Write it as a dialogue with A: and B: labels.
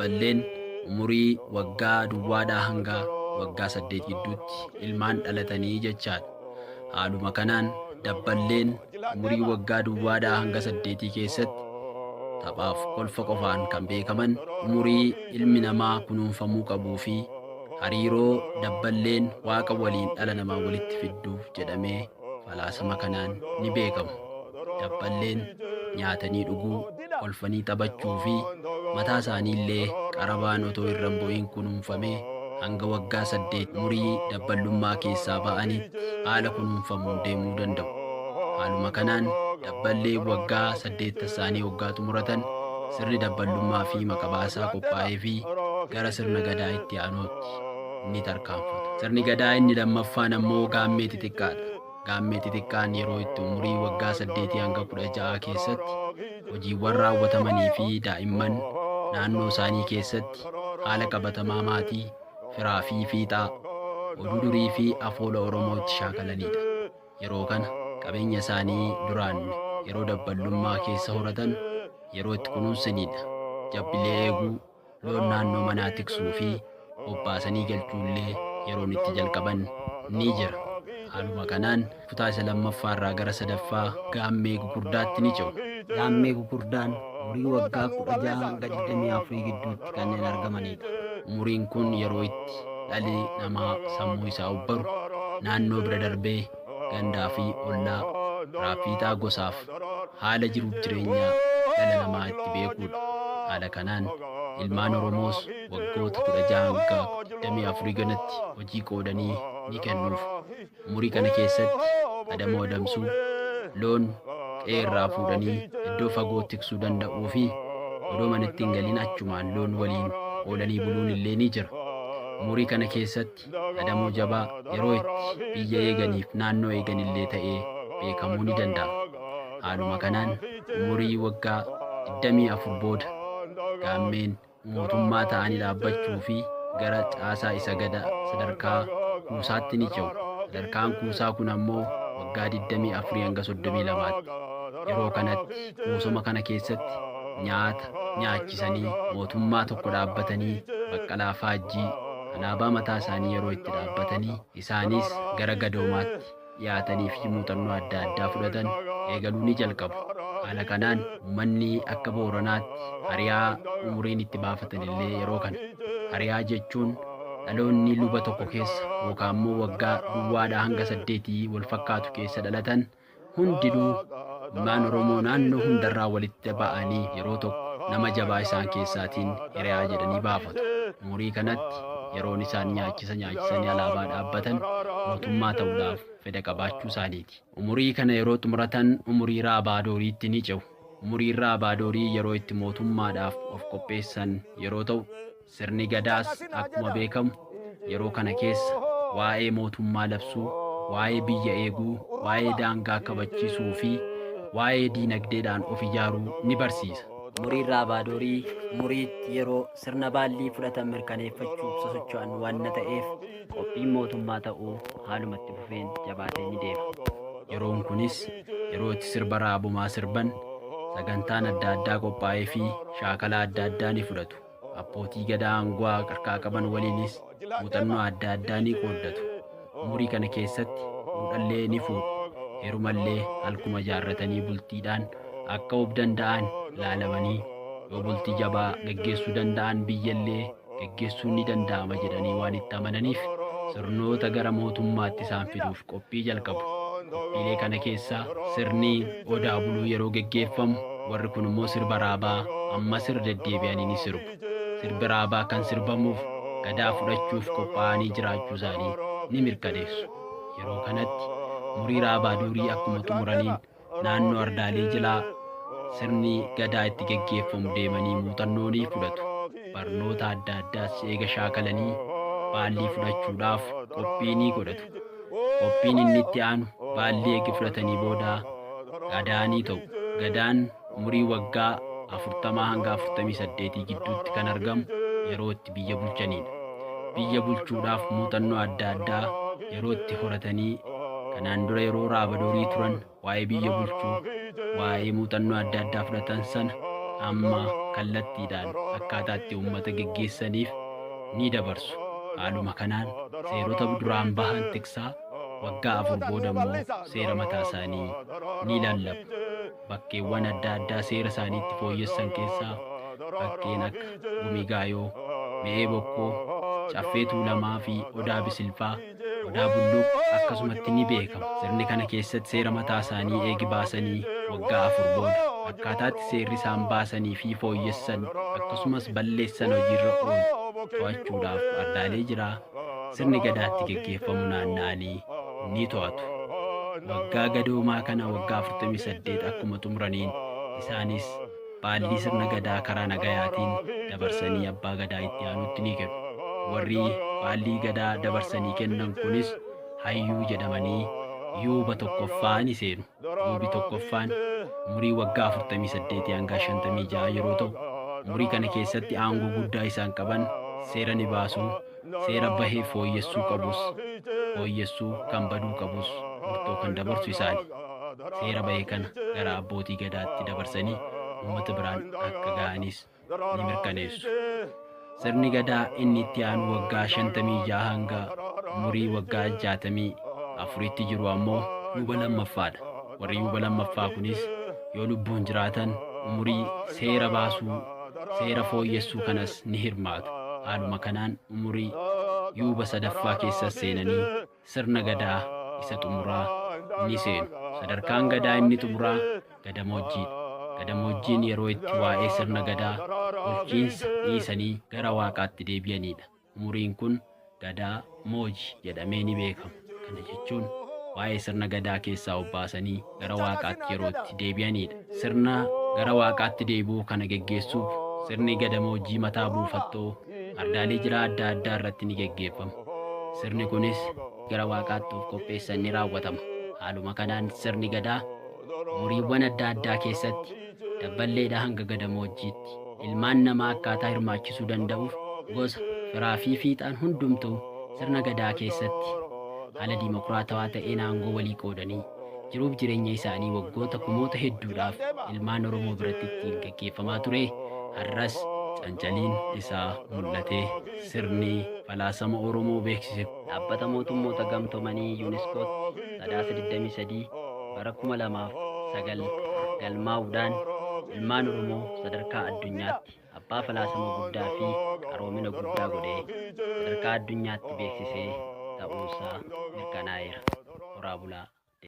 A: dabballeen umurii waggaa duwwaadhaa hanga waggaa 8 gidduutti ilmaan dhalatanii jechaadha. Haaluma kanaan dabballeen umurii waggaa duwwaadhaa hanga 8 keessatti taphaaf kolfa qofaan kan beekaman umurii ilmi namaa kunuunfamuu qabuu fi hariiroo dabballeen waaqa waliin dhala namaa walitti fidduuf jedhamee falaasama kanaan ni beekamu. Dabballeen nyaatanii dhuguu, kolfanii taphachuu fi mataa isaaniillee qarabaan otoo irra hin bu'iin kunuunfamee hanga waggaa 8 umurii dabballummaa keessaa ba'anitti haala kunuunfamuun deemuu danda'u. Haaluma kanaan dabballee waggaa 8 isaanii waggaa xumuratan sirni dabballummaa fi makabaasaa qophaa'ee fi gara sirna gadaa itti aanuutti ni tarkaanfata. Sirni gadaa inni lammaffaan ammoo gaammee xixiqqaadha. Gaammee xixiqqaan yeroo itti umurii waggaa 8 hanga 16 keessatti hojiiwwan raawwatamanii fi daa'imman naannoo isaanii keessatti haala qabatamaa maatii, firaa fi fiixaa, oduu durii fi afoola Oromootti shaakalanidha. Yeroo kana qabeenya isaanii duraan yeroo dabballummaa keessa horatan yeroo itti kunuunsanidha. Jabbilee eeguu, loon naannoo manaa tiksuu fi bobbaasanii galchuullee yeroon itti jalqaban ni jira. Haaluma kanaan kutaa isa lammaffaarraa gara sadaffaa gaammee gugurdaatti ni ce'u. Gaammee gugurdaan umurii waggaa 16 hanga 24 gidduutti kanneen argamanidha. Umuriin kun yeroo itti dhalli namaa sammuu isaa ubbaru, naannoo bira darbee gandaa fi ollaa, raafiixaa gosaaf haala jiruuf jireenyaa dhala namaa itti beekuudha. Haala kanaan ilmaan Oromoos waggoota 16 hanga 24 ganatti hojii qoodanii ni kennuuf. Umurii kana keessatti adamoo adamsuu, loon qe'ee irraa fuudhanii iddoo fagoo tiksuu danda'uu fi odoo manatti hin galin achumaan loon waliin oolanii buluun illee ni jira. Umurii kana keessatti adamoo jabaa yeroo itti biyya eeganiif naannoo eegan illee ta'ee beekamuu ni danda'a. Haaluma kanaan umurii waggaa 24 booda gaammeen mootummaa ta'anii dhaabbachuu fi gara caasaa isa gadaa sadarkaa kuusaatti ni ce'u. Sadarkaan kuusaa kun ammoo waggaa 24 hanga 32tti. Yeroo kanatti kuusuma kana keessatti nyaata nyaachisanii mootummaa tokko dhaabbatanii baqqalaa faajjii alaabaa mataa isaanii yeroo itti dhaabbatanii isaanis gara gadoomaatti dhiyaatanii fi muuxannoo adda addaa fudhatan eegaluu ni jalqabu. Haala kanaan uummanni akka Booranaatti hariyaa umuriin itti baafatan illee yeroo kana. Hariyaa jechuun dhaloonni luba tokko keessa yookaan immoo waggaa duwwaadhaa hanga 8 wal fakkaatu keessa dhalatan hundinuu ilmaan Oromoo naannoo hundarraa walitti ba'anii yeroo tokko nama jabaa isaan keessaatiin hiriyaa jedhanii baafatu. Umurii kanatti yeroon isaan nyaachisanii alaabaa dhaabbatan mootummaa ta'uudhaaf fedha qabaachuu isaaniiti. Umurii kana yeroo xumuratan umurii Raabaadooriitti ni ce'u. Umurii Raabaadorii yeroo itti mootummaadhaaf of qopheessan yeroo ta'u, sirni gadaas akkuma beekamu yeroo kana keessa waa'ee mootummaa labsuu, waa'ee biyya eeguu, waa'ee daangaa kabachiisuu fi waa'ee diinagdeedhaan of ijaaruu ni barsiisa. Umurii Raabaadorii umuriitti yeroo sirna baallii fudhatan mirkaneeffachuuf sosocho'an waan ta'eef qophiin mootummaa ta'uu haalumatti fufeen jabaatee ni deema. Yeroon kunis yeroo itti sirba raabumaa sirban, sagantaan adda addaa qophaa'ee fi shaakala adda addaa ni fudhatu. Abbootii gadaa aangoo harkaa qaban waliinis muuxannoo adda addaa ni qooddatu. Umurii kana keessatti fuudhallee ni fuudhu. Heerumallee halkuma jaarratanii bultiidhaan akka of danda'an laalamanii yoo bultii jabaa gaggeessuu danda'an biyyallee gaggeessuun ni danda'ama jedhanii waan itti amananiif sirnoota gara mootummaatti isaan fiduuf qophii jalqabu. Qophiilee kana keessaa sirni odaa buluu yeroo gaggeeffamu, warri kun immoo sirba raabaa amma sirra deddeebi'anii ni sirbu. Sirbi raabaa kan sirbamuuf gadaa fudhachuuf qophaa'anii jiraachuu isaanii ni mirkaneessu. Yeroo kanatti umurii Raabaadorii akkuma xumuraniin naannoo ardaalee jilaa sirni gadaa itti gaggeeffamu deemanii muuxannoo ni fudhatu. Barnoota adda addaas eega shaakalanii baallii fudhachuudhaaf qophii ni godhatu. Qophiin inni itti aanu baallii eegi fudhatanii booda gadaa ni ta'u. Gadaan umurii waggaa 40 hanga 48 gidduutti kan argamu yeroo itti biyya bulchanidha. Biyya bulchuudhaaf muuxannoo adda addaa yeroo itti horatanii kanaan dura yeroo Raabaadorii turan waa'ee biyya bulchuu, waa'ee muuxannoo adda addaa fudhatan sana amma kallattiidhaan akkaataa itti uummata geggeessaniif ni dabarsu. Haaluma kanaan seerota duraan bahan tiksaa waggaa 4 booda immoo seera mataa isaanii ni lallabu. Bakkeewwan adda addaa seera isaaniitti fooyyessan keessaa bakkeen akka gumii gaayoo, mi'ee bokkoo, caffee tuulamaa fi odaa bisilfaa, odaa bulluq akkasumatti ni beekama. Sirni kana keessatti seera mataa isaanii eegi baasanii waggaa 4 booda akkaataatti seerri isaan baasanii fi fooyyessan akkasumas balleessan hojiirra oolu to'achuudhaaf ardaalee jiraa sirni gadaatti geggeeffamu naanna'anii ni to'atu. Waggaa gadoomaa kana waggaa 48 akkuma xumuraniin isaanis baallii sirna gadaa karaa nagayaatiin dabarsanii abbaa gadaa itti aanutti ni kennu. Warri baallii gadaa dabarsanii kennan kunis hayyuu jedhamanii yuuba tokkoffaa ni seenu. Yuubi tokkoffaan umurii waggaa 48 hanga 56 yeroo ta'u, umurii kana keessatti aangoo guddaa isaan qaban seera ni baasuu, seera bahee fooyyessuu qabus, fooyyessuu kan baduu qabus murtoo kan dabarsu isaani. Seera bahee kana gara abbootii gadaatti dabarsanii uummata biraan akka ga'anis ni mirkaneessu. Sirni gadaa inni itti aanu waggaa 56 hanga umurii waggaa 64tti jiru ammoo yuuba lammaffaadha. Warri yuuba lammaffaa kunis yoo lubbuun jiraatan umurii seera baasuu, seera fooyyessuu kanas ni hirmaatu. Haaluma kanaan umurii yuuba sadaffaa keessa seenanii sirna gadaa isa xumuraa ni seenu. Sadarkaan gadaa inni xumuraa Gadamoojjiidha. Gadamoojjiin yeroo itti waa'ee sirna gadaa bulchiinsa dhiisanii gara waaqaatti deebi'anidha. Umuriin kun gadaa mooji jedhamee ni beekama. Kana jechuun waa'ee sirna gadaa keessaa obbaasanii gara waaqaatti yeroo itti deebi'anidha. Sirna gara waaqaatti deebi'uu kana geggeessuuf sirni Gadamoojjii mataa buufattoo ardaalee jiraa adda addaa irratti ni geggeeffama. Sirni kunis gara waaqaatti of qopheessan ni raawwatama. Haaluma kanaan sirni gadaa umuriiwwan adda addaa keessatti dabballeedhaa hanga Gadamoojjiitti ilmaan namaa akkaataa hirmaachisuu danda'uuf gosa, firaa fi fiixaan hundumtuu sirna gadaa keessatti haala dimokiraatawaa ta'een aangoo walii qoodanii jiruuf jireenya isaanii waggoota kumoota hedduudhaaf ilmaan Oromoo biratti ittiin gaggeeffamaa ture. Har'as cancaliin isaa mul'atee sirni falaasama Oromoo beeksise dhaabbata mootummoota gamtoomanii yuuniskootti sadaasa 23 bara 2009 galmaa'uudhaan ilmaan Oromoo sadarkaa addunyaatti abbaa falaasama guddaa fi qaroomina guddaa godhee sadarkaa addunyaatti beeksisee ta'uusaa mirkanaa'eera. Horaa bulaa.